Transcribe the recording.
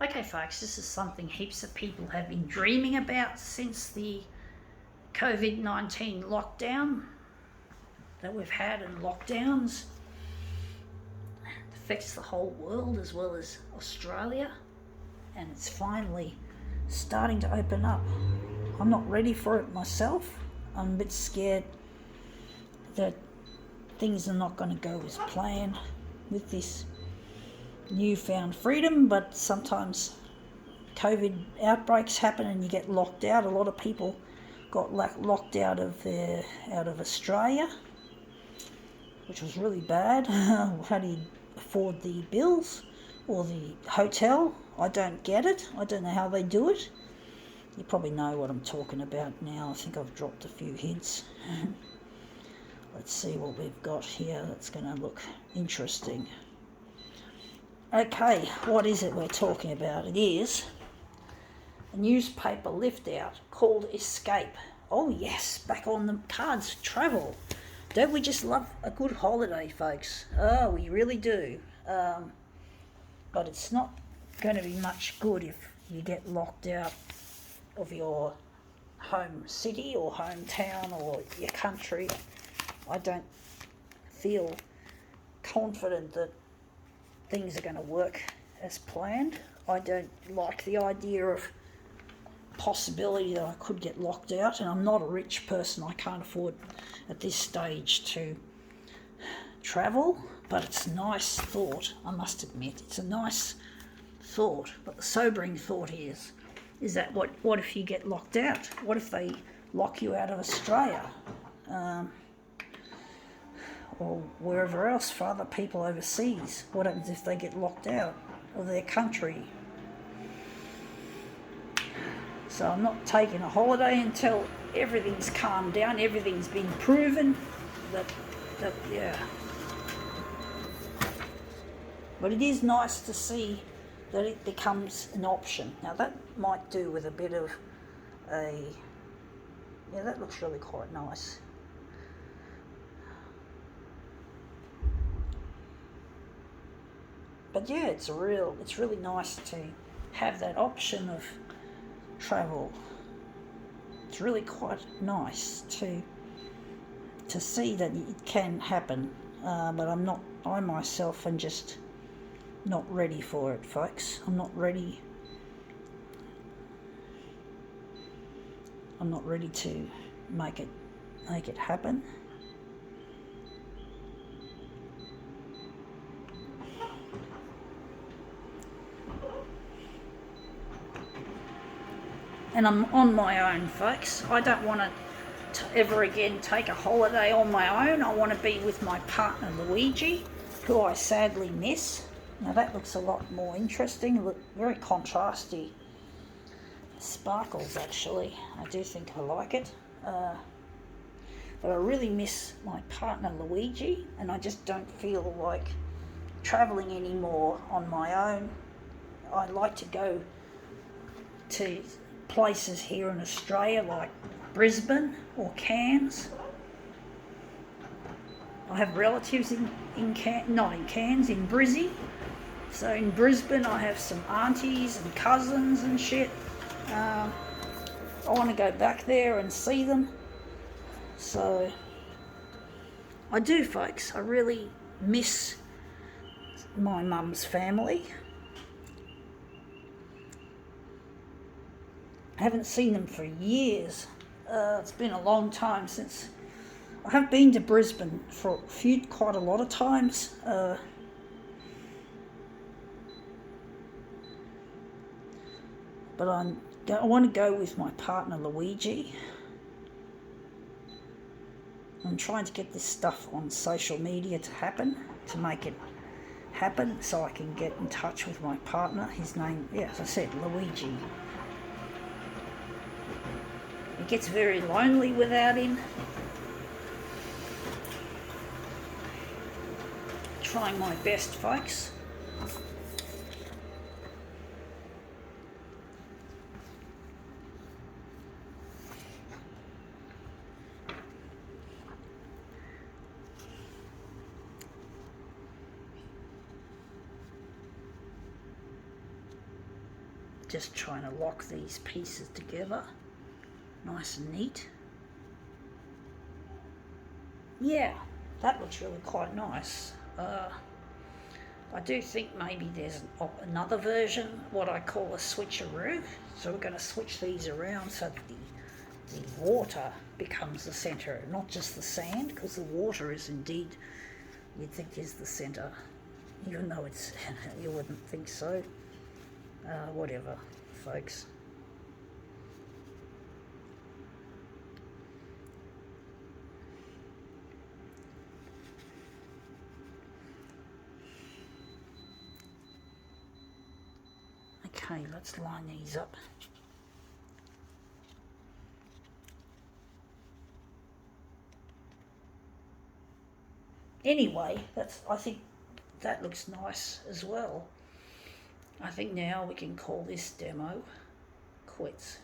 Okay, folks, this is something heaps of people have been dreaming about since the COVID-19 lockdown that we've had, and lockdowns. It affects the whole world as well as Australia, and it's finally starting to open up. I'm not ready for it myself. I'm a bit scared that things are not going to go as planned with this newfound freedom, but sometimes COVID outbreaks happen and you get locked out. A lot of people got locked out of Australia, which was really bad. How do you afford the bills or the hotel? I don't get it. I don't know how they do it. You probably know what I'm talking about now. I think I've dropped a few hints. Let's see what we've got here that's going to look interesting. Okay, what is it we're talking about? It is a newspaper lift-out called Escape. Oh yes, back on the cards for travel. Don't we just love a good holiday, folks? Oh, we really do. But it's not going to be much good if you get locked out of your home city or hometown or your country. I don't feel confident that things are going to work as planned. I don't like the idea of possibility that I could get locked out, and I'm not a rich person. I can't afford at this stage to travel, but it's a nice thought, I must admit. It's a nice thought, but the sobering thought is that what if you get locked out? What if they lock you out of Australia? Or wherever else for other people overseas? What happens if they get locked out of their country? So I'm not taking a holiday until everything's calmed down, everything's been proven. Yeah. But it is nice to see that it becomes an option. Now that might do with a bit of yeah, that looks really quite nice. But yeah, it's really nice to have that option of travel. It's really quite nice to see that it can happen. But I myself am just not ready for it, folks. I'm not ready to make it happen. And I'm on my own, folks. I don't want to ever again take a holiday on my own. I want to be with my partner Luigi, who I sadly miss. Now that looks a lot more interesting, very contrasty. Sparkles, actually. I do think I like it. But I really miss my partner Luigi, and I just don't feel like travelling anymore on my own. I like to go to places here in Australia like Brisbane or Cairns. I have relatives not in Cairns, in Brizzy. So in Brisbane I have some aunties and cousins and shit. I want to go back there and see them. So I do, folks. I really miss my mum's family. I haven't seen them for years. It's been a long time since. I have been to Brisbane for quite a lot of times. But I want to go with my partner Luigi. I'm trying to get this stuff on social media to make it happen, so I can get in touch with my partner. His name, as I said, Luigi. It gets very lonely without him. Trying my best, folks. just trying to lock these pieces together nice and neat. Yeah, that looks really quite nice. I do think maybe there's another version, what I call a switcheroo. So we're going to switch these around so that the water becomes the centre, not just the sand, because the water is indeed, you'd think, is the centre, even though it's you wouldn't think so. Whatever, folks. Okay, let's line these up. Anyway, I think that looks nice as well. I think now we can call this demo quits.